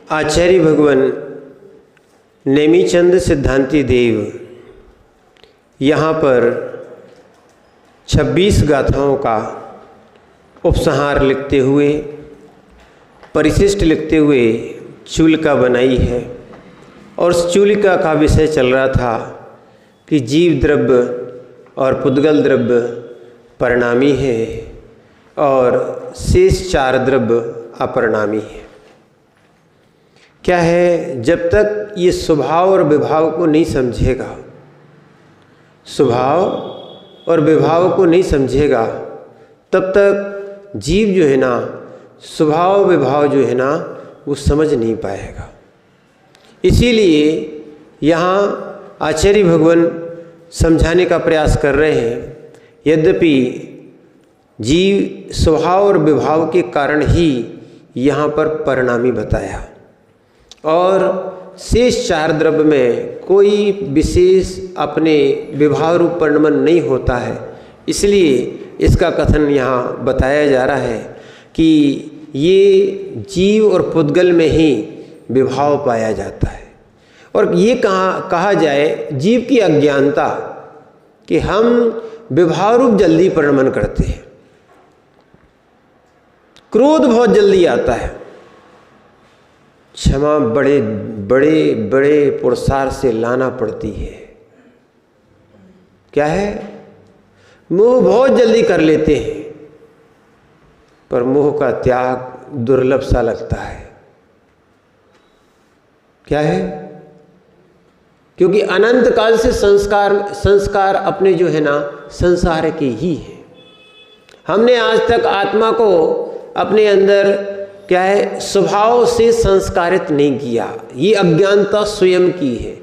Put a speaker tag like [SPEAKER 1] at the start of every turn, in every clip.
[SPEAKER 1] आचार्य भगवान नेमीचंद सिद्धांती देव यहाँ पर 26 गाथाओं का उपसंहार लिखते हुए, परिशिष्ट लिखते हुए चूलिका बनाई है। और उस चूलिका का विषय चल रहा था कि जीव द्रव्य और पुद्गल द्रव्य परिणामी है और शेष 4 द्रव्य अपरिणामी है। क्या है, जब तक ये स्वभाव और विभाव को नहीं समझेगा, स्वभाव और विभाव को नहीं समझेगा, तब तक जीव जो है ना, स्वभाव विभाव जो है ना, वो समझ नहीं पाएगा। इसीलिए यहाँ आचार्य भगवान समझाने का प्रयास कर रहे हैं। यद्यपि जीव स्वभाव और विभाव के कारण ही यहाँ पर परिणामी बताया और शेष 4 द्रव्य में कोई विशेष अपने विभाव रूप परिणमन नहीं होता है। इसलिए इसका कथन यहाँ बताया जा रहा है कि ये जीव और पुद्गल में ही विभाव पाया जाता है। और ये कहा जाए जीव की अज्ञानता कि हम विभाव रूप जल्दी परिणमन करते हैं। क्रोध बहुत जल्दी आता है, क्षमा बड़े बड़े बड़े पुरुषार्थ से लाना पड़ती है। क्या है, मोह बहुत जल्दी कर लेते हैं, पर मोह का त्याग दुर्लभ सा लगता है। क्या है, क्योंकि अनंत काल से संस्कार अपने जो है ना संसार के ही है। हमने आज तक आत्मा को अपने अंदर क्या है स्वभाव से संस्कारित नहीं किया, ये अज्ञानता स्वयं की है।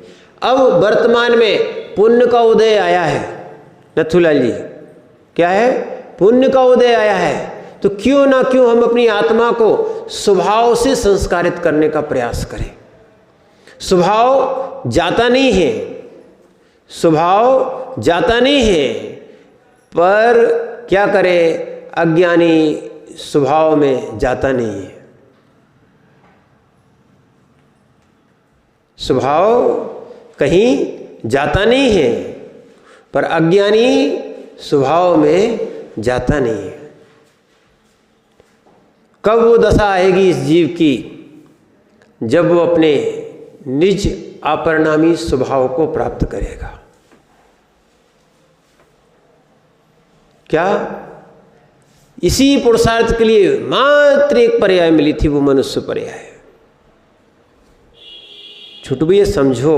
[SPEAKER 1] अब वर्तमान में पुण्य का उदय आया है नथुलाल जी, क्या है, पुण्य का उदय आया है, तो क्यों ना क्यों हम अपनी आत्मा को स्वभाव से संस्कारित करने का प्रयास करें। स्वभाव जाता नहीं है, स्वभाव जाता नहीं है, पर क्या करें, अज्ञानी स्वभाव में जाता नहीं है। स्वभाव कहीं जाता नहीं है, पर अज्ञानी स्वभाव में जाता नहीं है। कब वो दशा आएगी इस जीव की, जब वो अपने निज अपरिणामी स्वभाव को प्राप्त करेगा। क्या, इसी पुरुषार्थ के लिए मात्र एक पर्याय मिली थी, वो मनुष्य पर्याय। छोटू भैया समझो,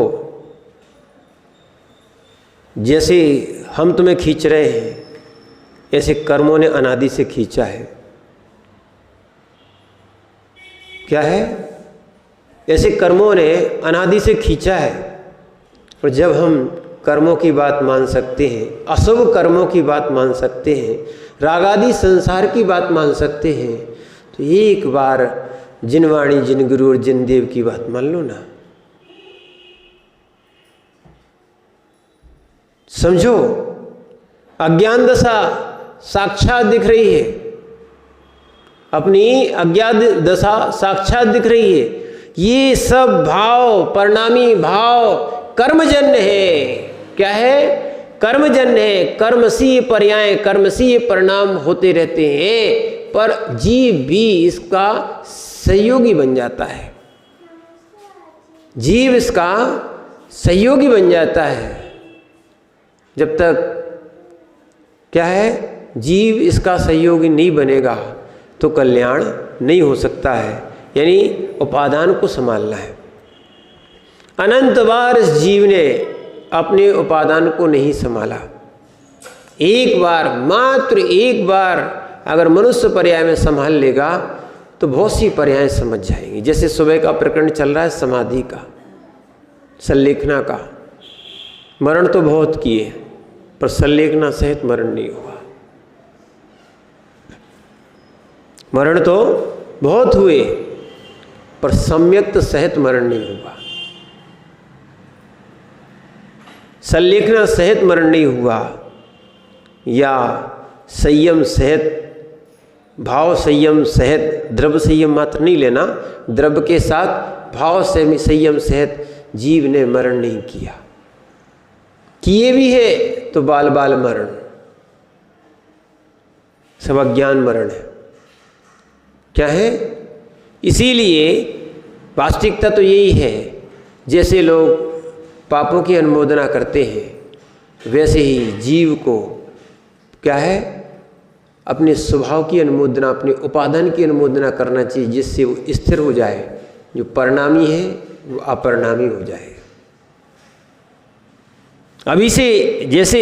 [SPEAKER 1] जैसे हम तुम्हें खींच रहे हैं, ऐसे कर्मों ने अनादि से खींचा है। क्या है, ऐसे कर्मों ने अनादि से खींचा है। और जब हम कर्मों की बात मान सकते हैं, अशुभ कर्मों की बात मान सकते हैं, रागादि संसार की बात मान सकते हैं, तो एक बार जिन वाणी जिन गुरु और जिन देव की बात मान लो ना। समझो, अज्ञान दशा साक्षात दिख रही है, अपनी अज्ञात दशा साक्षात दिख रही है। ये सब भाव, परिणामी भाव कर्मजन्य है। क्या है, कर्मजन्य है। कर्मसीय पर्याय, कर्मसीय परिणाम होते रहते हैं, पर जीव भी इसका सहयोगी बन जाता है। जीव इसका सहयोगी बन जाता है। जब तक क्या है, जीव इसका सहयोगी नहीं बनेगा तो कल्याण नहीं हो सकता है। यानी उपादान को संभालना है। अनंत बार इस जीव ने अपने उपादान को नहीं संभाला। एक बार, मात्र एक बार अगर मनुष्य पर्याय में संभाल लेगा तो बहुत सी पर्याय समझ जाएंगी। जैसे सुबह का प्रकरण चल रहा है समाधि का, संलेखना का। मरण तो बहुत किए, पर संलेखना सहित मरण नहीं हुआ। मरण तो बहुत हुए, पर सम्यक्त सहित मरण नहीं हुआ। संलेखना सहित मरण नहीं हुआ, या संयम सहित, भाव संयम सहित, द्रव्य संयम मात्र नहीं लेना, द्रव्य के साथ भाव से संयम सहित जीव ने मरण नहीं किया, किए भी है तो बाल बाल मरण, सब अज्ञान मरण है। क्या है? इसीलिए वास्तविकता तो यही है, जैसे लोग पापों की अनुमोदना करते हैं वैसे ही जीव को क्या है, अपने स्वभाव की अनुमोदना, अपने उपादान की अनुमोदना करना चाहिए, जिससे वो स्थिर हो जाए। जो परिणामी है वो अपरिणामी हो जाए। अभी से जैसे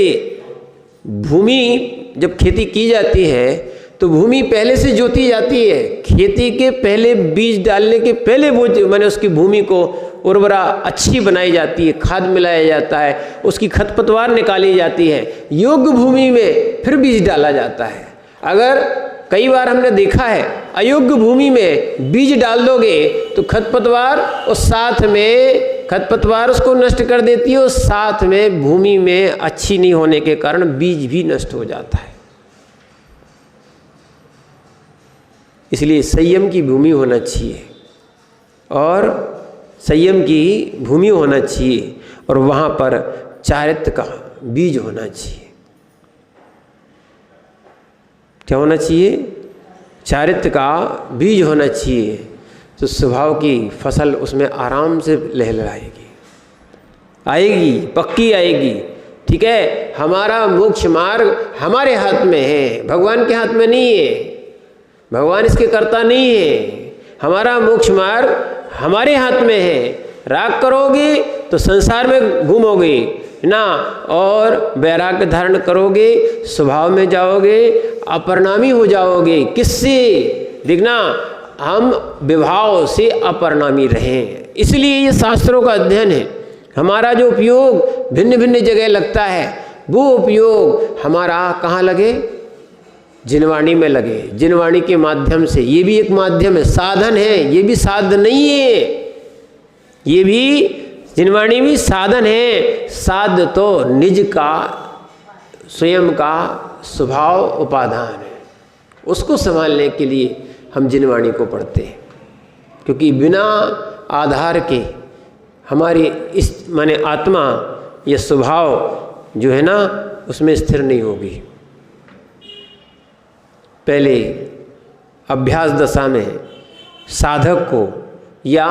[SPEAKER 1] भूमि जब खेती की जाती है तो भूमि पहले से जोती जाती है, खेती के पहले, बीज डालने के पहले वो मैंने उसकी भूमि को उर्वरा अच्छी बनाई जाती है, खाद मिलाया जाता है, उसकी खरपतवार निकाली जाती है, योग्य भूमि में फिर बीज डाला जाता है। अगर कई बार हमने देखा है अयोग्य भूमि में बीज डाल दोगे तो खरपतवार और साथ में खरपतवार उसको नष्ट कर देती है और साथ में भूमि में अच्छी नहीं होने के कारण बीज भी नष्ट हो जाता है। इसलिए संयम की भूमि होना चाहिए और संयम की भूमि होना चाहिए और वहाँ पर चारित्र का बीज होना चाहिए। क्या होना चाहिए? चारित्र का बीज होना चाहिए, तो स्वभाव की फसल उसमें आराम से लहलहाएगी, आएगी, पक्की आएगी। ठीक है, हमारा मोक्ष मार्ग हमारे हाथ में है, भगवान के हाथ में नहीं है, भगवान इसके कर्ता नहीं है। हमारा मोक्ष मार्ग हमारे हाथ में है। राग करोगे तो संसार में घूमोगे ना, और वैराग्य धारण करोगे, स्वभाव में जाओगे, अपरिणामी हो जाओगे। किससे? देखना, हम विभाव से अपरिणामी रहें। इसलिए ये शास्त्रों का अध्ययन है। हमारा जो उपयोग भिन्न भिन्न जगह लगता है, वो उपयोग हमारा कहाँ लगे? जिनवाणी में लगे, जिनवाणी के माध्यम से। ये भी एक माध्यम है, साधन है, ये भी साधन नहीं है, ये भी जिनवाणी भी साधन है। साध तो निज का स्वयं का स्वभाव उपादान है, उसको संभालने के लिए हम जिनवाणी को पढ़ते हैं, क्योंकि बिना आधार के हमारी इस माने आत्मा या स्वभाव जो है ना उसमें स्थिर नहीं होगी। पहले अभ्यास दशा में साधक को या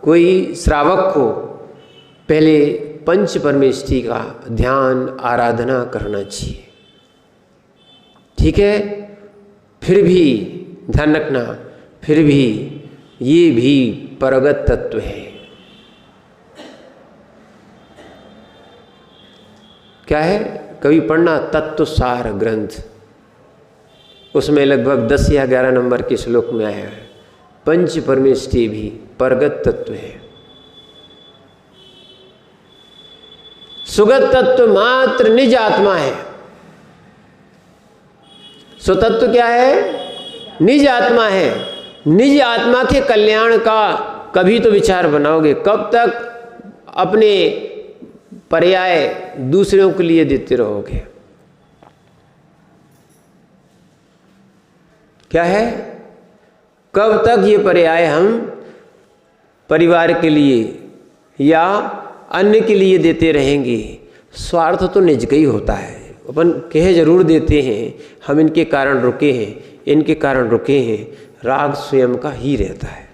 [SPEAKER 1] कोई श्रावक को पहले पंच परमेष्टि का ध्यान आराधना करना चाहिए। ठीक है, फिर भी ध्यान रखना, फिर भी ये भी परगत तत्व है। क्या है? कभी पढ़ना तत्व सार ग्रंथ, उसमें लगभग 10 या 11 नंबर के श्लोक में आया है, पंच परमेष्टि भी परगत तत्व है। सुगत तत्व मात्र निज आत्मा है। सुतत्व क्या है? निज आत्मा है। निज आत्मा के कल्याण का कभी तो विचार बनाओगे। कब तक अपने पर्याय दूसरों के लिए देते रहोगे? क्या है? कब तक ये पर्याय हम परिवार के लिए या अन्य के लिए देते रहेंगे? स्वार्थ तो निज का ही होता है। अपन कह जरूर देते हैं, हम इनके कारण रुके हैं, इनके कारण रुके हैं, राग स्वयं का ही रहता है।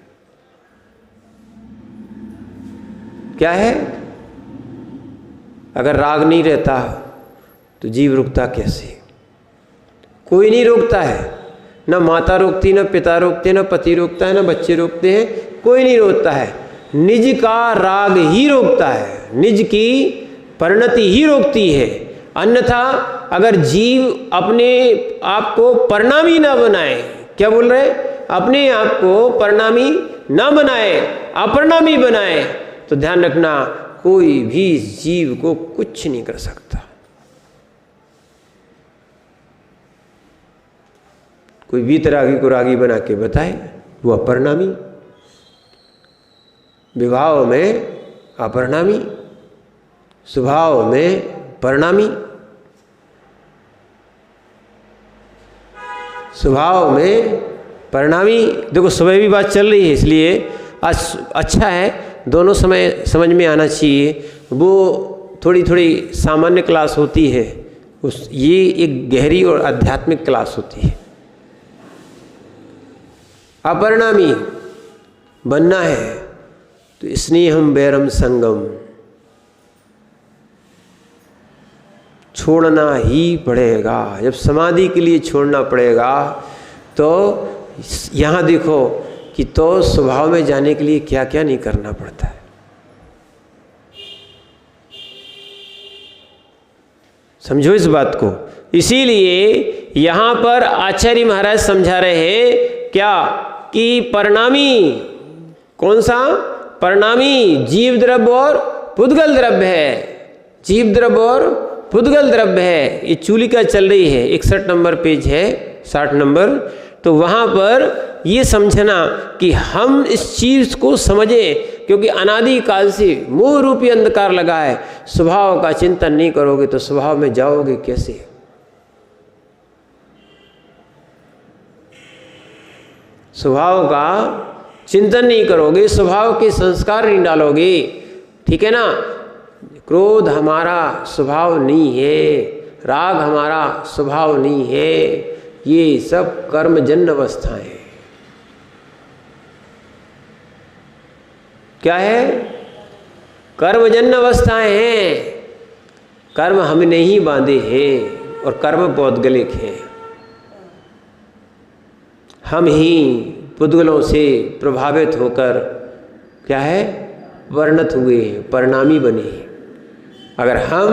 [SPEAKER 1] क्या है? अगर राग नहीं रहता तो जीव रुकता कैसे? कोई नहीं रोकता है, न माता रोकती, न पिता रोकते, न पति रोकता है, न बच्चे रोकते हैं, कोई नहीं रोकता है। निज का राग ही रोकता है, निज की परिणति ही रोकती है। अन्यथा अगर जीव अपने आप को परिणामी ना बनाए, क्या बोल रहे? अपने आप को परिणामी ना बनाए, अपरिणामी बनाए, तो ध्यान रखना कोई भी जीव को कुछ नहीं कर सकता। कोई वीतरागी को रागी बना के बताए, वो अपरिणामी, विभाव में अपरिणामी, स्वभाव में परिणामी, स्वभाव में परिणामी। देखो सुबह भी बात चल रही है, इसलिए अच्छा है, दोनों समय समझ में आना चाहिए। वो थोड़ी थोड़ी सामान्य क्लास होती है, ये एक गहरी और आध्यात्मिक क्लास होती है। अपरिणामी बनना है तो स्नेहम वैरम संगम छोड़ना ही पड़ेगा। जब समाधि के लिए छोड़ना पड़ेगा तो यहाँ देखो कि तो स्वभाव में जाने के लिए क्या क्या नहीं करना पड़ता है। समझो इस बात को। इसीलिए यहाँ पर आचार्य महाराज समझा रहे हैं क्या कि परिणामी, कौन सा परिणामी? जीव द्रव्य और पुद्गल द्रव्य है। जीव द्रव्य और पुद्गल द्रव्य है। ये चूलिका चल रही है, 61 नंबर पेज है, 60 नंबर। तो वहाँ पर ये समझना कि हम इस चीज़ को समझें, क्योंकि अनादि काल से मोह रूपी अंधकार लगा है। स्वभाव का चिंतन नहीं करोगे तो स्वभाव में जाओगे कैसे? स्वभाव का चिंतन नहीं करोगे, स्वभाव के संस्कार नहीं डालोगे, ठीक है ना। क्रोध हमारा स्वभाव नहीं है, राग हमारा स्वभाव नहीं है, ये सब कर्मजन्य अवस्थाएं हैं। क्या है? कर्मजन्य अवस्थाएं हैं। कर्म हमने ही बांधे हैं और कर्म पौद्गलिक है। हम ही पुद्गलों से प्रभावित होकर क्या है? वर्णत हुए, परिणामी बने। अगर हम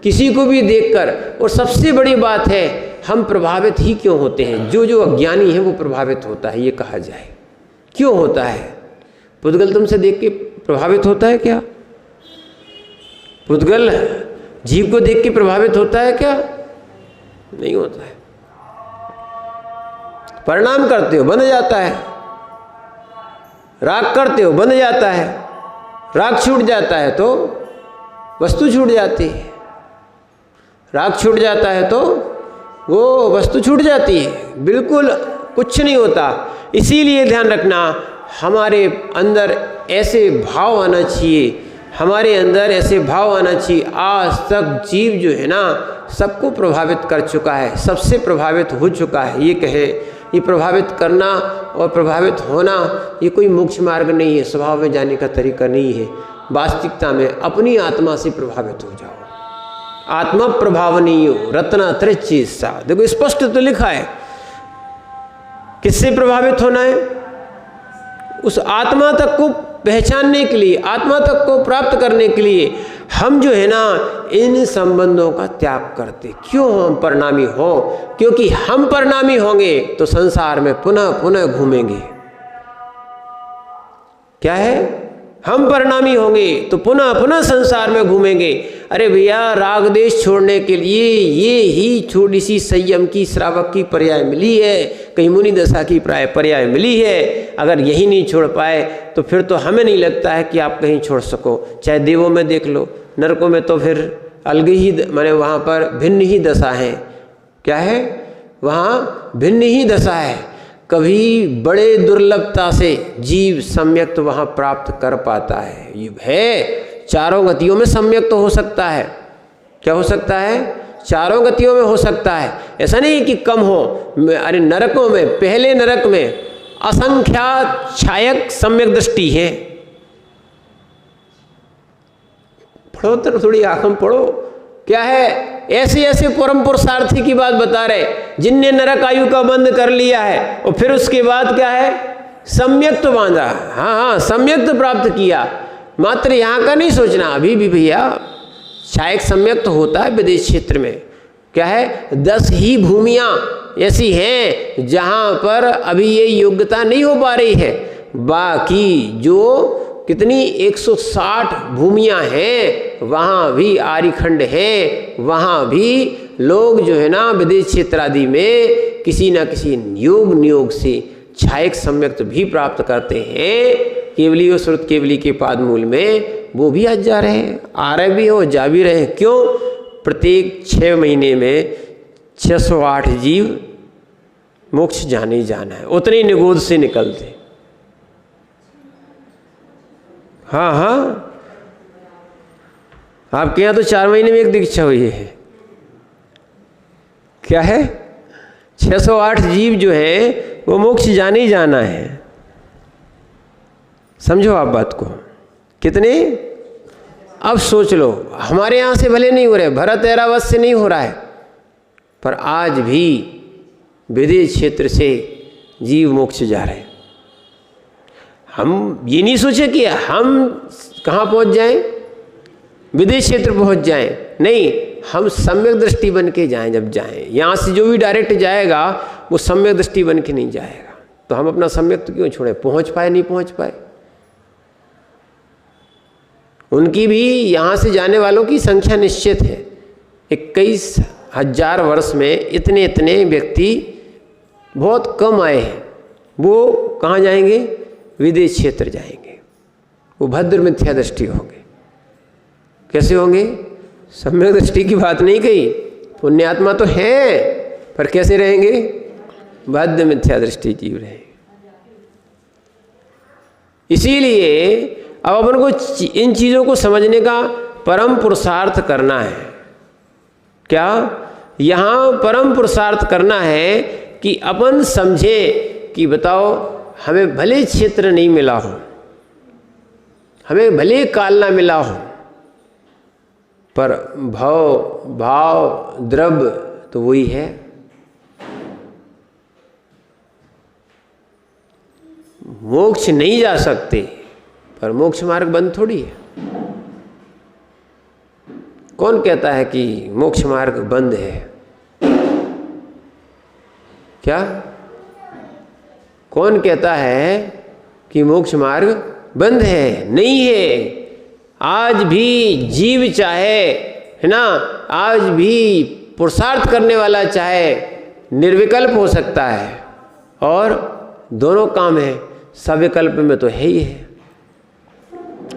[SPEAKER 1] किसी को भी देखकर, और सबसे बड़ी बात है हम प्रभावित ही क्यों होते हैं? जो अज्ञानी है वो प्रभावित होता है, ये कहा जाए। क्यों होता है? पुद्गल तुमसे देख के प्रभावित होता है क्या? पुद्गल जीव को देख के प्रभावित होता है क्या? नहीं होता है। परिणाम करते हो बंध जाता है, राग करते हो बंध जाता है, राग छूट जाता है तो वस्तु छूट जाती है, राग छूट जाता है तो वो वस्तु छूट जाती है, बिल्कुल कुछ नहीं होता। इसीलिए ध्यान रखना, हमारे अंदर ऐसे भाव आना चाहिए, हमारे अंदर ऐसे भाव आना चाहिए। आज तक जीव जो है ना सबको प्रभावित कर चुका है, सबसे प्रभावित हो चुका है। ये कहे ये प्रभावित करना और प्रभावित होना ये कोई मोक्ष मार्ग नहीं है, स्वभाव में जाने का तरीका नहीं है। वास्तविकता में अपनी आत्मा से प्रभावित हो जाओ। आत्मा प्रभावनीय हो, रत्नात्रय चीज सा। देखो स्पष्ट तो लिखा है, किससे प्रभावित होना है? उस आत्मा तक को पहचानने के लिए, आत्मा तक को प्राप्त करने के लिए हम जो है ना इन संबंधों का त्याग करते। क्यों हम परिणामी हो? क्योंकि हम परिणामी होंगे तो संसार में पुनः पुनः घूमेंगे। क्या है? हम परिणामी होंगे तो पुनः पुनः संसार में घूमेंगे। अरे भैया, राग देश छोड़ने के लिए ये ही थोड़ी सी संयम की, श्रावक की पर्याय मिली है, कहीं मुनि दशा की पर्याय मिली है। अगर यही नहीं छोड़ पाए तो फिर तो हमें नहीं लगता है कि आप कहीं छोड़ सको। चाहे देवों में देख लो, नरकों में तो फिर अलग ही, माने वहाँ पर भिन्न ही दशा है। क्या है? वहाँ भिन्न ही दशा है। कभी बड़े दुर्लभता से जीव सम्यक तो वहाँ प्राप्त कर पाता है। ये है चारों गतियों में सम्यक तो हो सकता है। क्या हो सकता है? चारों गतियों में हो सकता है। ऐसा नहीं कि कम हो। अरे नरकों में, पहले नरक में असंख्यात छायक सम्यक दृष्टि है। पढ़ो तो थोड़ी आंखों पढ़ो। क्या है? ऐसे ऐसे परम पुरुषार्थी की बात बता रहे जिनने नरक आयु का बंद कर लिया है और फिर उसके बाद क्या है? सम्यक तो बांधा। हाँ, सम्यक तो प्राप्त किया। मात्र यहाँ का नहीं सोचना। अभी भी भैया छायक सम्यक तो होता है विदेश क्षेत्र में। क्या है? 10 ही भूमियाँ ऐसी हैं जहाँ पर अभी ये योग्यता नहीं हो पा रही है। बाकी जो कितनी 160 भूमियाँ हैं वहाँ भी आर्यखंड है, वहाँ भी लोग जो है ना विदेश क्षेत्र आदि में किसी न किसी योग नियोग से छायक सम्यक भी प्राप्त करते हैं। केवली और श्रुत केवली के पादमूल में वो भी आज जा रहे हैं, आ रहे भी हो, जा भी रहे हैं। क्यों? प्रत्येक 6 महीने में 608 जीव मोक्ष जाने ही जाना है, उतने निगोद से निकलते। हाँ हाँ, आपके यहाँ तो 4 महीने में एक दीक्षा हुई है। क्या है? 608 जीव जो है वो मोक्ष जाने ही जाना है। समझो आप बात को। कितने? अब सोच लो, हमारे यहाँ से भले नहीं हो रहे, भरत ऐरावत से नहीं हो रहा है, पर आज भी विदेश क्षेत्र से जीव मोक्ष जा रहे हैं। हम ये नहीं सोचे कि हम कहाँ पहुँच जाएं, विदेश क्षेत्र पहुँच जाएं। नहीं, हम सम्यक दृष्टि बन के जाएं। जब जाएं, यहाँ से जो भी डायरेक्ट जाएगा वो सम्यक दृष्टि बन के नहीं जाएगा। तो हम अपना सम्यक तो क्यों छोड़े? पहुँच पाए नहीं पहुँच पाए, उनकी भी यहाँ से जाने वालों की संख्या निश्चित है। 21,000 वर्ष में इतने इतने व्यक्ति बहुत कम आए हैं। वो कहाँ जाएंगे? विदेश क्षेत्र जाएंगे। वो भद्र मिथ्या दृष्टि होंगे। कैसे होंगे? सम्यक दृष्टि की बात नहीं कही, पुण्यात्मा तो है, पर कैसे रहेंगे? भद्र मिथ्या दृष्टि जीव रहेंगे। इसीलिए अब अपन को इन चीज़ों को समझने का परम पुरुषार्थ करना है। क्या? यहाँ परम पुरुषार्थ करना है कि अपन समझे कि बताओ, हमें भले क्षेत्र नहीं मिला हो, हमें भले काल ना मिला हो, पर भाव द्रव्य तो वही है। मोक्ष नहीं जा सकते, पर मोक्ष मार्ग बंद थोड़ी है। कौन कहता है कि मोक्ष मार्ग बंद है? क्या कौन कहता है कि मोक्ष मार्ग बंद है? नहीं है। आज भी जीव चाहे, है ना, आज भी पुरुषार्थ करने वाला चाहे निर्विकल्प हो सकता है, और दोनों काम है। सविकल्प में तो है ही है।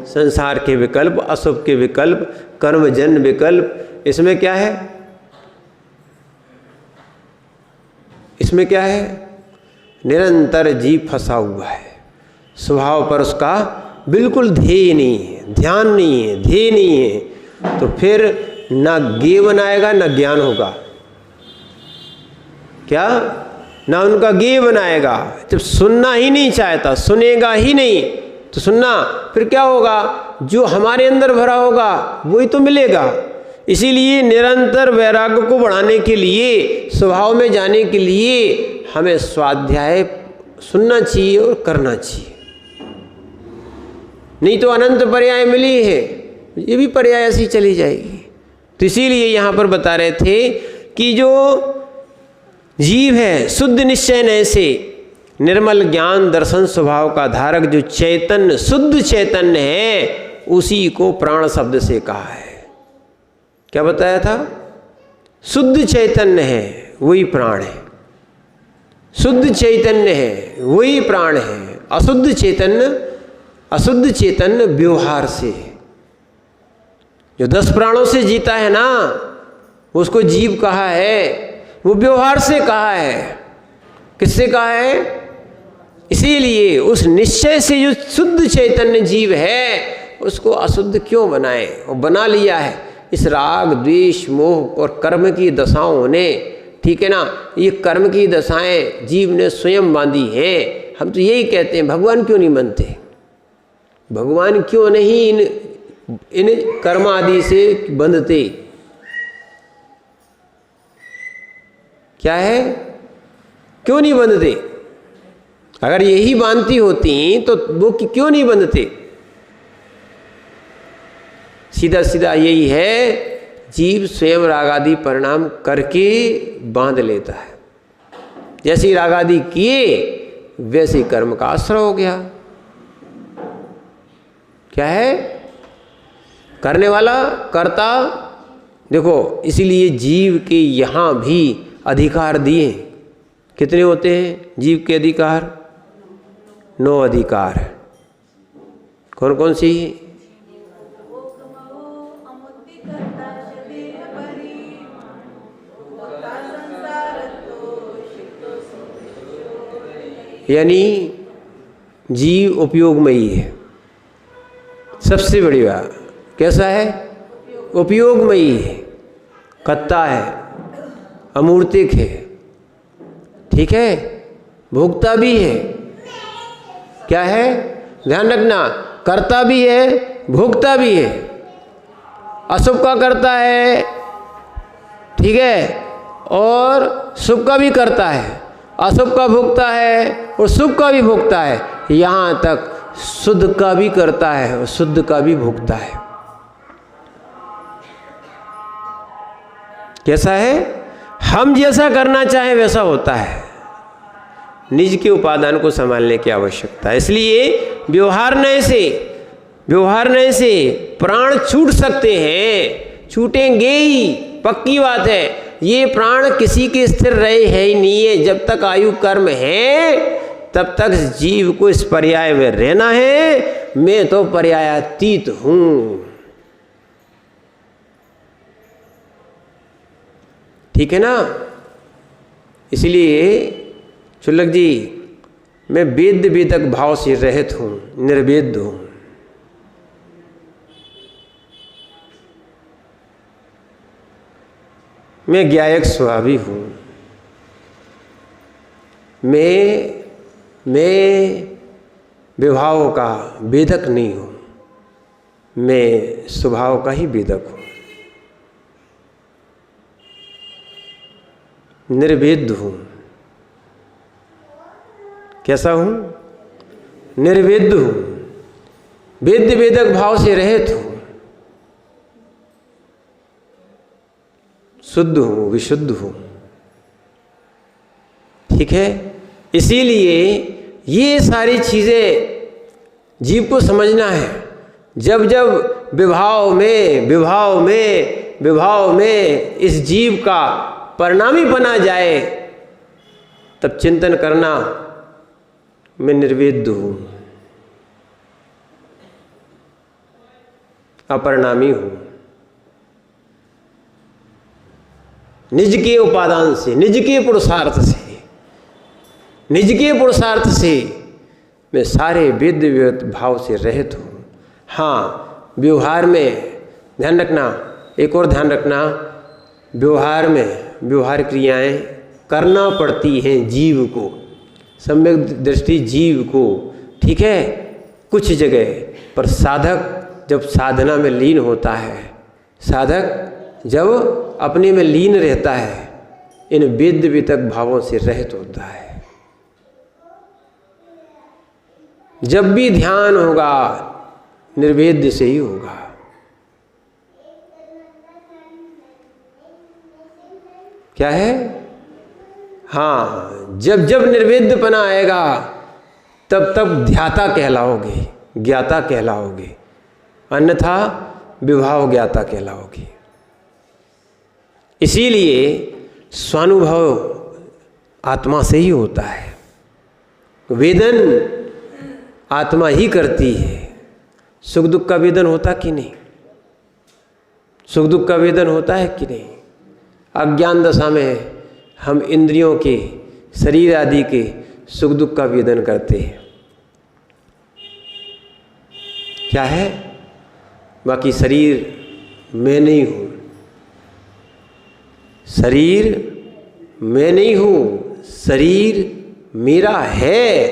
[SPEAKER 1] संसार के विकल्प, अशुभ के विकल्प, कर्मजन्य विकल्प, इसमें क्या है? इसमें क्या है? निरंतर जीव फंसा हुआ है। स्वभाव पर उसका बिल्कुल ध्येय नहीं है, ध्यान नहीं है, ध्येय नहीं है। तो फिर ना ज्ञेय बनाएगा ना ज्ञान होगा। क्या? ना उनका ज्ञेय बनाएगा। जब सुनना ही नहीं चाहता, सुनेगा ही नहीं, तो सुनना फिर क्या होगा? जो हमारे अंदर भरा होगा वही तो मिलेगा। इसीलिए निरंतर वैराग्य को बढ़ाने के लिए, स्वभाव में जाने के लिए हमें स्वाध्याय सुनना चाहिए और करना चाहिए। नहीं तो अनंत पर्याय मिली है, ये भी पर्याय ऐसी चली जाएगी। तो इसीलिए यहाँ पर बता रहे थे कि जो जीव है शुद्ध निश्चय नय से निर्मल ज्ञान दर्शन स्वभाव का धारक जो चैतन्य, शुद्ध चैतन्य है, उसी को प्राण शब्द से कहा है। क्या बताया था? शुद्ध चैतन्य है वही प्राण है। शुद्ध चैतन्य है वही प्राण है। अशुद्ध चैतन्य व्यवहार से, जो 10 प्राणों से जीता है ना, उसको जीव कहा है। वो व्यवहार से कहा है। किससे कहा है? इसीलिए उस निश्चय से जो शुद्ध चैतन्य जीव है, उसको अशुद्ध क्यों बनाए? और बना लिया है इस राग द्वेष मोह और कर्म की दशाओं ने। ठीक है ना, ये कर्म की दशाएं जीव ने स्वयं बांधी हैं। हम तो यही कहते हैं, भगवान क्यों नहीं बनते? भगवान क्यों नहीं इन कर्म आदि से बंधते? क्या है? क्यों नहीं बंधते? अगर यही बांधती होती तो वो क्यों नहीं बंधते? सीधा सीधा यही है, जीव स्वयं रागादि परिणाम करके बांध लेता है। जैसे रागादि किए वैसे कर्म का आश्रय हो गया। क्या है? करने वाला कर्ता। देखो, इसीलिए जीव के यहाँ भी अधिकार दिए। कितने होते हैं जीव के अधिकार? 9 अधिकार है। कौन कौन सी? यानी जीव उपयोग में ही है। सबसे बड़ी बात कैसा है? उपयोगमयी है, कर्ता है, अमूर्तिक है, ठीक है, भोक्ता भी है। क्या है? ध्यान रखना, कर्ता भी है, भोक्ता भी है। अशुभ का करता है, ठीक है, और शुभ का भी करता है, अशुभ का भोगता है और शुभ का भी भोगता है, यहाँ तक शुद्ध का भी करता है और शुद्ध का भी भोगता है। कैसा है? हम जैसा करना चाहें वैसा होता है। निज के उपादान को संभालने की आवश्यकता है। इसलिए व्यवहारने से प्राण छूट सकते हैं, छूटेंगे ही, पक्की बात है। ये प्राण किसी के स्थिर रहे है ही नहीं है। जब तक आयु कर्म है तब तक जीव को इस पर्याय में रहना है। मैं तो पर्यायातीत हूं, ठीक है ना। इसलिए चुल्लक जी, मैं वेद वेदक भाव से रहित हूं, निर्वेद हूं। मैं ज्ञायक स्वभावी हूँ। मैं विभाव का वेदक नहीं हूँ, मैं स्वभाव का ही वेदक हूँ। निर्वेद हूँ। कैसा हूँ? निर्वेद हूँ, वेद वेदक भाव से रहित हूँ, शुद्ध हूँ, विशुद्ध हूँ, ठीक है। इसीलिए ये सारी चीज़ें जीव को समझना है। जब जब विभाव में इस जीव का परिणामी बना जाए, तब चिंतन करना, मैं निर्वेद हूँ, अपरिणामी हूँ। निज के उपादान से, निज के पुरुषार्थ से मैं सारे वेद भाव से रहित हूँ। हाँ, व्यवहार में ध्यान रखना, एक और ध्यान रखना, व्यवहार क्रियाएं करना पड़ती हैं जीव को, सम्यक दृष्टि जीव को, ठीक है। कुछ जगह पर साधक जब साधना में लीन होता है, साधक जब अपने में लीन रहता है, इन वेद वेदक भावों से रहित होता है। जब भी ध्यान होगा निर्वेद से ही होगा। क्या है? हाँ, जब जब निर्वेदपना आएगा तब तब ध्याता कहलाओगे, ज्ञाता कहलाओगे, अन्यथा विभाव ज्ञाता कहलाओगे। इसीलिए स्वानुभव आत्मा से ही होता है, वेदन आत्मा ही करती है। सुख दुख का वेदन होता कि नहीं? सुख दुख का वेदन होता है कि नहीं? अज्ञान दशा में हम इंद्रियों के, शरीर आदि के सुख दुख का वेदन करते हैं। क्या है? बाकी शरीर मैं नहीं हूँ, शरीर मैं नहीं हूँ, शरीर मेरा है।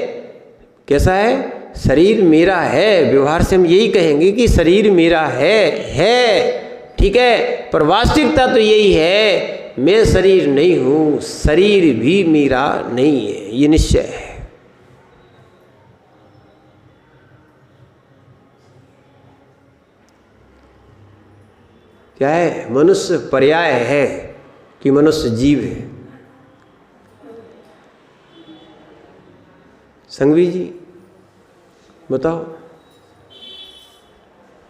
[SPEAKER 1] कैसा है? शरीर मेरा है। व्यवहार से हम यही कहेंगे कि शरीर मेरा है, ठीक है। पर वास्तविकता तो यही है, मैं शरीर नहीं हूँ, शरीर भी मेरा नहीं है, ये निश्चय है। क्या है? मनुष्य पर्याय है कि मनुष्य जीव है। संघवी जी बताओ,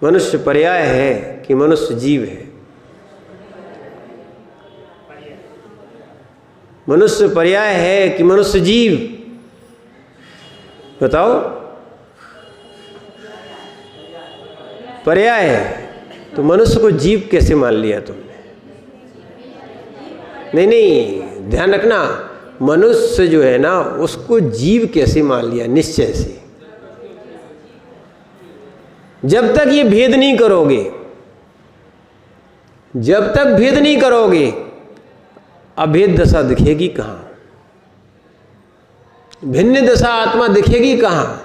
[SPEAKER 1] मनुष्य पर्याय है कि मनुष्य जीव है? मनुष्य पर्याय है कि मनुष्य जीव? बताओ। पर्याय है तो मनुष्य को जीव कैसे मान लिया तुमने? नहीं, ध्यान रखना, मनुष्य जो है ना उसको जीव कैसे मान लिया? निश्चय से। जब तक ये भेद नहीं करोगे, जब तक भेद नहीं करोगे, अभेद दशा दिखेगी कहाँ, भिन्न दशा आत्मा दिखेगी कहाँ।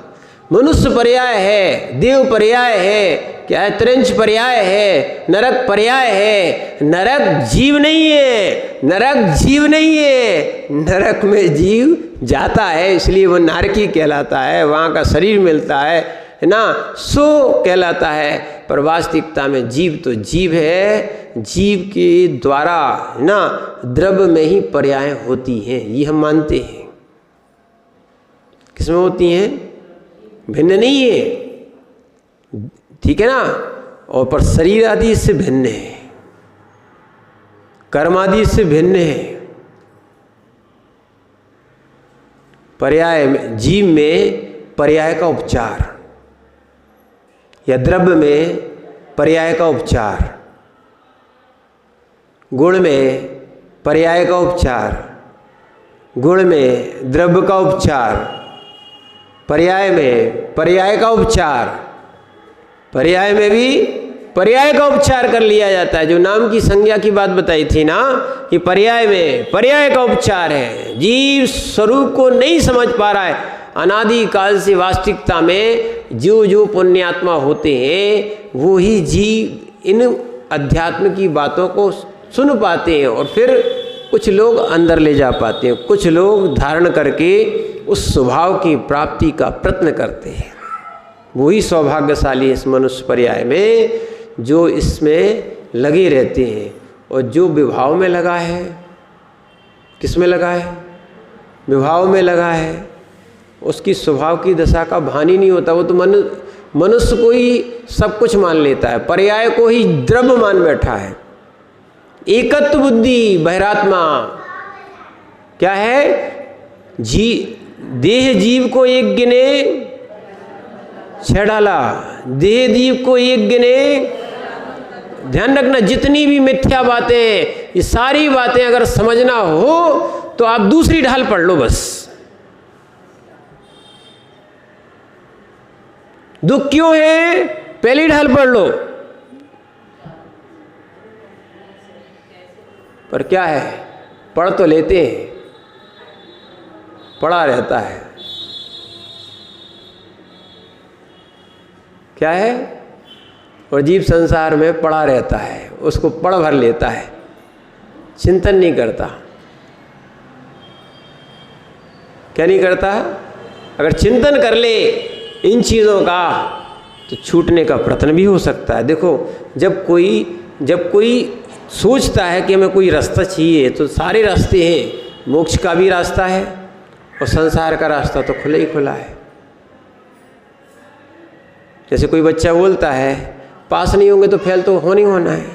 [SPEAKER 1] मनुष्य पर्याय है, देव पर्याय है, क्या है, त्रिंच पर्याय है, नरक पर्याय है। नरक जीव नहीं है, नरक जीव नहीं है, नरक में जीव जाता है, इसलिए वो नारकी कहलाता है, वहाँ का शरीर मिलता है ना, सो कहलाता है। पर वास्तविकता में जीव तो जीव है, जीव के द्वारा ना द्रव्य में ही पर्याय होती हैं, ये हम मानते हैं। किसमें होती हैं? भिन्न नहीं है, ठीक है ना। और पर शरीर आदि इससे भिन्न है, कर्म आदि इससे भिन्न है। पर्याय में, जीव में पर्याय का उपचार या द्रव्य में पर्याय का उपचार, गुण में पर्याय का उपचार, गुण में द्रव्य का उपचार, पर्याय में पर्याय का उपचार, पर्याय में भी पर्याय का उपचार कर लिया जाता है। जो नाम की संज्ञा की बात बताई थी ना, कि पर्याय में पर्याय का उपचार है। जीव स्वरूप को नहीं समझ पा रहा है, अनादि काल से वास्तविकता में जो जो पुण्यात्मा होते हैं वो ही जीव इन अध्यात्म की बातों को सुन पाते हैं, और फिर कुछ लोग अंदर ले जा पाते हैं, कुछ लोग धारण करके उस स्वभाव की प्राप्ति का प्रयत्न करते हैं। वही सौभाग्यशाली इस मनुष्य पर्याय में जो इसमें लगे रहते हैं। और जो विभाव में लगा है, किस में लगा है? विभाव में लगा है, उसकी स्वभाव की दशा का भान ही नहीं होता। वो तो मनुष्य को ही सब कुछ मान लेता है, पर्याय को ही द्रव्य मान बैठा है। एकत्व बुद्धि बहिरात्मा क्या है? देह जीव को एक गिने छह डाला, देह जीव को एक गिने। ध्यान रखना, जितनी भी मिथ्या बातें, ये सारी बातें अगर समझना हो तो आप दूसरी ढाल पढ़ लो बस। दुख क्यों है, पहली ढाल पढ़ लो। पर क्या है, पढ़ तो लेते हैं, पढ़ा रहता है। क्या है? और जीव संसार में पड़ा रहता है, उसको पढ़ भर लेता है, चिंतन नहीं करता। क्या नहीं करता? अगर चिंतन कर ले इन चीज़ों का तो छूटने का प्रयत्न भी हो सकता है। देखो, जब कोई सोचता है कि हमें कोई रास्ता चाहिए, तो सारे रास्ते हैं, मोक्ष का भी रास्ता है और संसार का रास्ता तो खुला ही खुला है। जैसे कोई बच्चा बोलता है पास नहीं होंगे तो फेल तो होना ही होना है।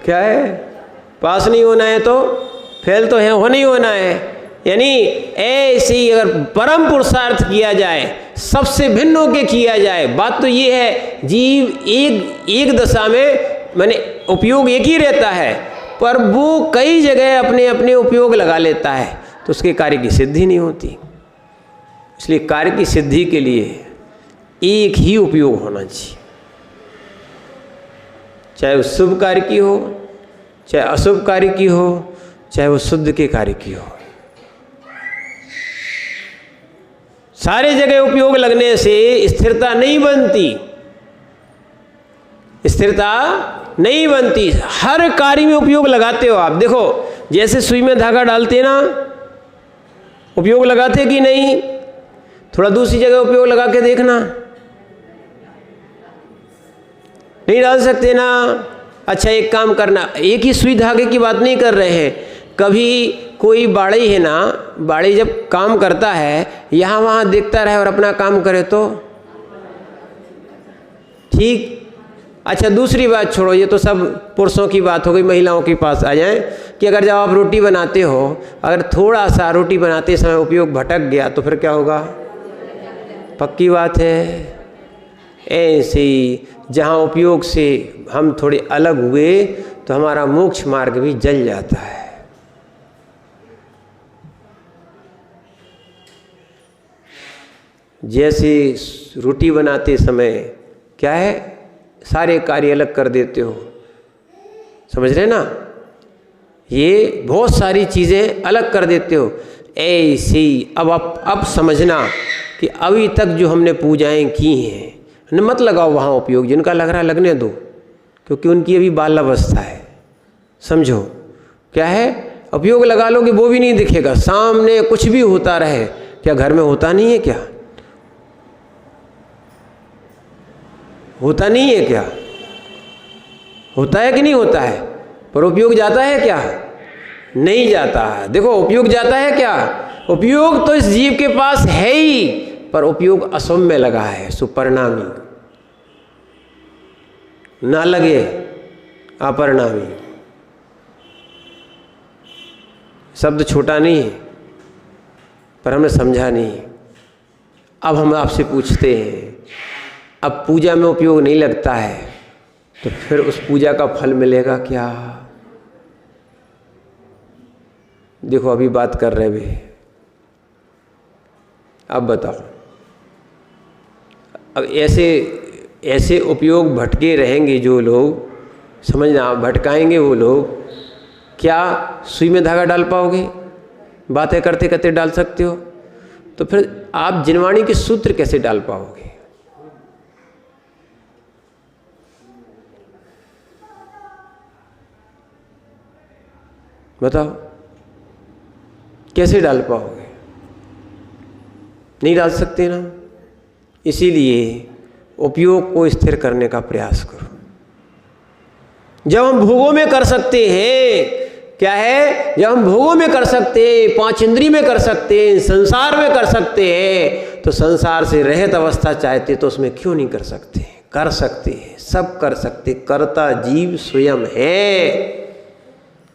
[SPEAKER 1] क्या है? पास नहीं होना है तो फेल तो है, होना ही होना है। यानी ऐसे ही अगर परम पुरुषार्थ किया जाए, सबसे भिन्न होकर किया जाए, बात तो ये है, जीव एक दशा में माने उपयोग एक ही रहता है, पर वो कई जगह अपने अपने उपयोग लगा लेता है, तो उसके कार्य की सिद्धि नहीं होती। इसलिए कार्य की सिद्धि के लिए एक ही उपयोग होना चाहिए, चाहे वो शुभ कार्य की हो, चाहे अशुभ कार्य की हो, चाहे वो शुद्ध के कार्य की हो। सारे जगह उपयोग लगने से स्थिरता नहीं बनती, स्थिरता नहीं बनती। हर कार्य में उपयोग लगाते हो आप। देखो, जैसे सुई में धागा डालते ना, उपयोग लगाते कि नहीं? थोड़ा दूसरी जगह उपयोग लगा के देखना, नहीं डाल सकते ना। अच्छा, एक काम करना, एक ही सुई धागे की बात नहीं कर रहे हैं। कभी कोई बाड़ी है ना, बाड़ी जब काम करता है, यहाँ वहाँ देखता रहे और अपना काम करे तो ठीक। अच्छा, दूसरी बात छोड़ो, ये तो सब पुरुषों की बात हो गई, महिलाओं के पास आ जाए कि अगर जब आप रोटी बनाते हो, अगर थोड़ा सा रोटी बनाते समय उपयोग भटक गया तो फिर क्या होगा? पक्की बात है। ऐसे ही जहाँ उपयोग से हम थोड़े अलग हुए तो हमारा मोक्ष मार्ग भी जल जाता है। जैसे रोटी बनाते समय क्या है, सारे कार्य अलग कर देते हो, समझ रहे ना, ये बहुत सारी चीज़ें अलग कर देते हो। ऐसे ही अब समझना कि अभी तक जो हमने पूजाएं की हैं न, मत लगाओ वहाँ उपयोग, जिनका लग रहा है लगने दो, क्योंकि उनकी अभी बाल्यावस्था है। समझो क्या है, उपयोग लगा लोगे वो भी नहीं दिखेगा, सामने कुछ भी होता रहे। क्या घर में होता नहीं है क्या? होता नहीं है क्या? होता है कि नहीं होता है? पर उपयोग जाता है क्या? नहीं जाता है। देखो उपयोग जाता है क्या? उपयोग तो इस जीव के पास है ही, पर उपयोग असौम्य लगा है, सुपरिणामी। ना लगे अपरिणामी। शब्द छोटा नहीं है, पर हमने समझा नहीं। अब हम आपसे पूछते हैं, अब पूजा में उपयोग नहीं लगता है तो फिर उस पूजा का फल मिलेगा क्या? देखो अभी बात कर रहे भी, अब बताओ। अब ऐसे उपयोग भटके रहेंगे जो लोग, समझना, भटकाएंगे वो लोग। क्या सुई में धागा डाल पाओगे? बातें करते करते डाल सकते हो, तो फिर आप जिनवाणी के सूत्र कैसे डाल पाओगे? बताओ, कैसे डाल पाओगे? नहीं डाल सकते ना। इसीलिए उपयोग को स्थिर करने का प्रयास करो। जब हम भोगों में कर सकते हैं, क्या है, जब हम भोगों में कर सकते हैं, 5 इंद्रिय में कर सकते हैं, संसार में कर सकते हैं, तो संसार से रहित अवस्था चाहते तो उसमें क्यों नहीं कर सकते? कर सकते हैं, सब कर सकते। कर्ता जीव स्वयं है।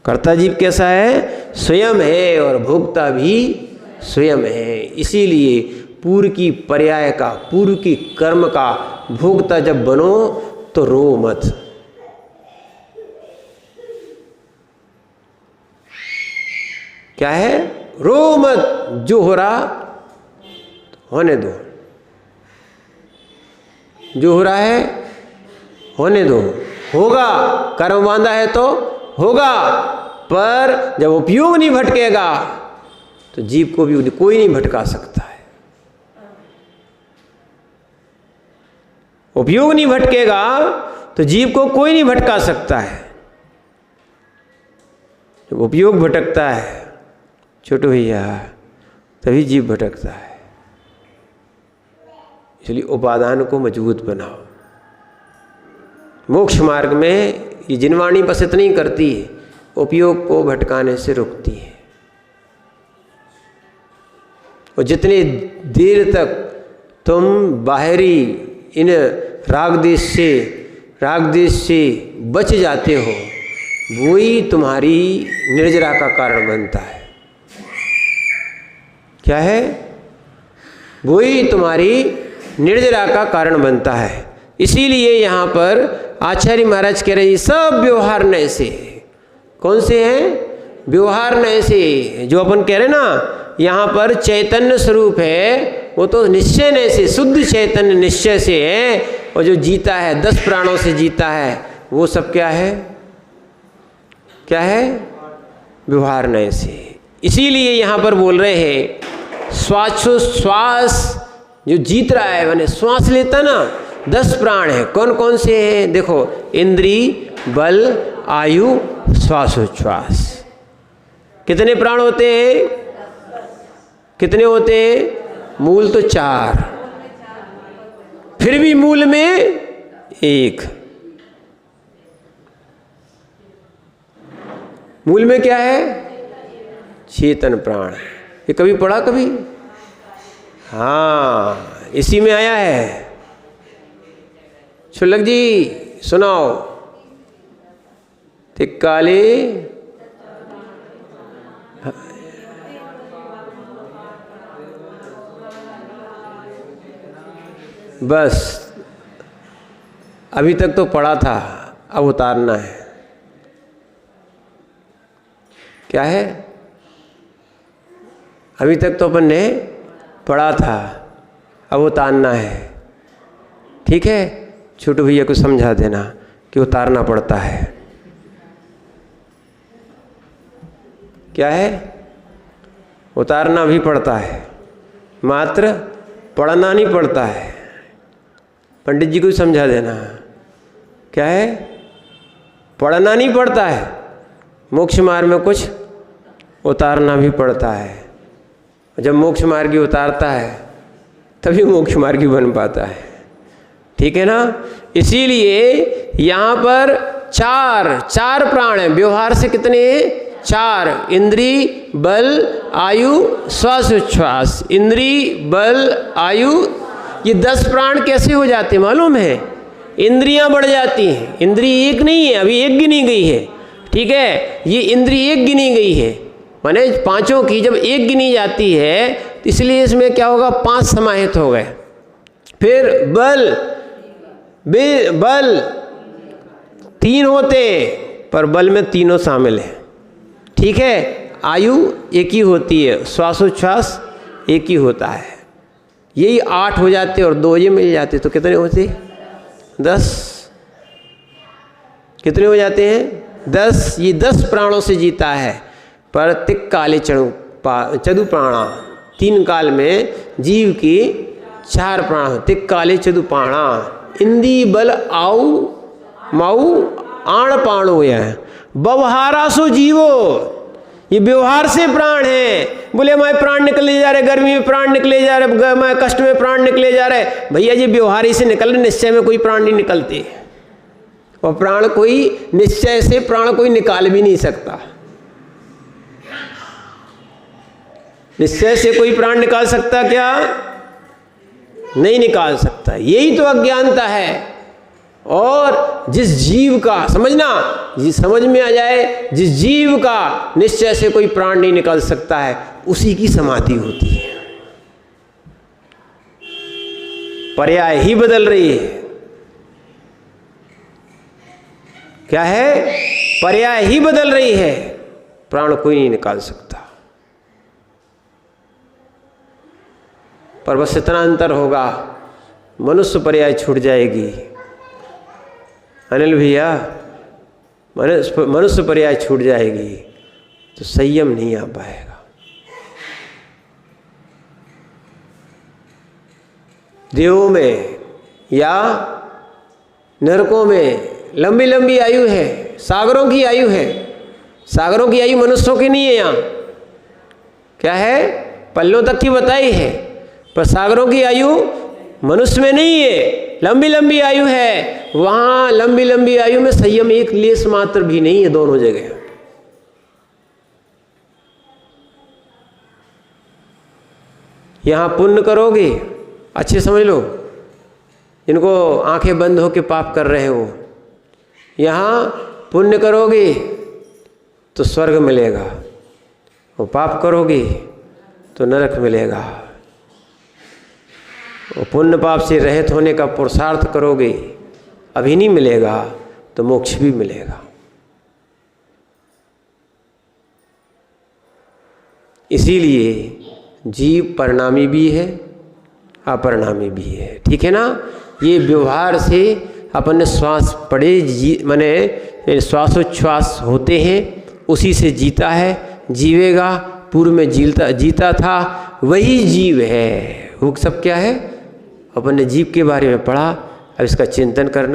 [SPEAKER 1] कर्ता जीव कैसा है? स्वयं है, और भोक्ता भी स्वयं है। इसीलिए पूर्व की पर्याय का, पूर्व की कर्म का भोक्ता जब बनो तो रो मत। क्या है? रो मत। जो हो रहा होने दो, जो हो रहा है होने दो। होगा, कर्म बांधा है तो होगा, पर जब उपयोग नहीं भटकेगा तो जीव को भी कोई नहीं भटका सकता है। उपयोग नहीं भटकेगा तो जीव को कोई नहीं भटका सकता है। जब उपयोग भटकता है छोटू भैया, तभी जीव भटकता है। इसलिए उपादान को मजबूत बनाओ। मोक्ष मार्ग में ये जिनवाणी बस इतनी करती है, उपयोग को भटकाने से रोकती है। और जितनी देर तक तुम बाहरी इन राग देश से बच जाते हो, वही तुम्हारी निर्जरा का कारण बनता है। क्या है? वही तुम्हारी निर्जरा का कारण बनता है। इसीलिए यहाँ पर आचार्य महाराज कह रहे हैं, सब व्यवहार नय से। कौन से हैं? व्यवहार नय से। जो अपन कह रहे हैं ना, यहाँ पर चैतन्य स्वरूप है, वो तो निश्चय नय से, शुद्ध चैतन्य निश्चय से है। और जो जीता है 10 प्राणों से जीता है, वो सब क्या है? क्या है? व्यवहार नय से। इसीलिए यहाँ पर बोल रहे हैं, श्वास जो जीत रहा है, मैंने श्वास लेता ना, 10 प्राण है। कौन कौन से हैं? देखो, इंद्री, बल, आयु, श्वासोच्छ्वास। कितने प्राण होते हैं? कितने होते हैं? मूल तो 4, फिर भी मूल में 1। मूल में क्या है? चेतन प्राण। ये कभी पढ़ा? कभी? हाँ, इसी में आया है। शुल्लक जी सुनाओ। तिक्काले बस, अभी तक तो पढ़ा था, अब उतारना है। क्या है? अभी तक तो अपन ने पढ़ा था, अब उतारना है। ठीक है, छोटू भैया को समझा देना कि उतारना पड़ता है। क्या है? उतारना भी पड़ता है, मात्र पढ़ना नहीं पड़ता है। पंडित जी को समझा देना। क्या है? पढ़ना नहीं पड़ता है, मोक्ष मार्ग में कुछ उतारना भी पड़ता है। जब मोक्ष मार्गी उतारता है तभी मोक्ष मार्गी बन पाता है। ठीक है ना? इसीलिए यहाँ पर चार प्राण हैं। व्यवहार से कितने हैं? 4। इंद्री, बल, आयु, श्वास उच्छ्वास। इंद्री, बल, आयु, ये 10 प्राण कैसे हो जाते हैं मालूम है? इंद्रियां बढ़ जाती हैं। इंद्री एक नहीं है, अभी एक गिनी गई है। ठीक है, ये इंद्री एक गिनी गई है, माने 5 की जब एक गिनी जाती है तो इसलिए इसमें क्या होगा? 5 समाहित हो गए। फिर बल 3 होते हैं, पर बल में तीनों शामिल हैं। ठीक है, आयु एक ही होती है, श्वासोच्छ्वास एक ही होता है। यही 8 हो जाते और 2 ये मिल जाते तो कितने होते? 10। कितने हो जाते हैं? 10। ये 10 प्राणों से जीता है। पर तिक काले चतु प्राणा, 3 काल में जीव की 4 प्राण। तिक काले चतु प्राणा, इंदी बल आउ माऊ आण पाणो यह व्यवहारा सो जीवो। ये व्यवहार से प्राण है। बोले मैं प्राण निकले जा रहे, गर्मी में प्राण निकले जा रहे, मैं कष्ट में प्राण निकले जा रहे। भैया जी व्यवहार ही से निकल रहे, निश्चय में कोई प्राण नहीं निकलते। और प्राण कोई निश्चय से प्राण कोई निकाल भी नहीं सकता। निश्चय से कोई प्राण निकाल सकता क्या? नहीं निकाल सकता। यही तो अज्ञानता है। और जिस जीव का समझना, समझ में आ जाए, जिस जीव का निश्चय से कोई प्राण नहीं निकल सकता है, उसी की समाधि होती है। पर्याय ही बदल रही है। क्या है? पर्याय ही बदल रही है। प्राण कोई नहीं निकाल सकता। पर बस इतना अंतर होगा, मनुष्य पर्याय छूट जाएगी। अनिल भैया, मनुष्य पर्याय छूट जाएगी तो संयम नहीं आ पाएगा। देवों में या नरकों में लंबी लंबी आयु है, सागरों की आयु है। सागरों की आयु मनुष्यों की नहीं है। यहाँ क्या है? पल्लों तक की बताई है, पर सागरों की आयु मनुष्य में नहीं है। लंबी लंबी आयु है। वहां लंबी लंबी आयु में संयम एक लेस मात्र भी नहीं है, दोनों जगह। यहां पुण्य करोगे, अच्छे समझ लो, इनको आंखें बंद होकर पाप कर रहे हो, यहां पुण्य करोगे तो स्वर्ग मिलेगा, और पाप करोगे तो नरक मिलेगा। और पुण्य पाप से रहित होने का पुरुषार्थ करोगे, अभी नहीं मिलेगा तो मोक्ष भी मिलेगा। इसीलिए जीव परिणामी भी है, अपरिणामी भी है। ठीक है ना? ये व्यवहार से अपन श्वास पड़े माने श्वासोच्छ्वास होते हैं, उसी से जीता है, जीवेगा। पूर्व में जीता था वही जीव है। वो सब क्या है? अपन ने जीव के बारे में पढ़ा, अब इसका चिंतन करना।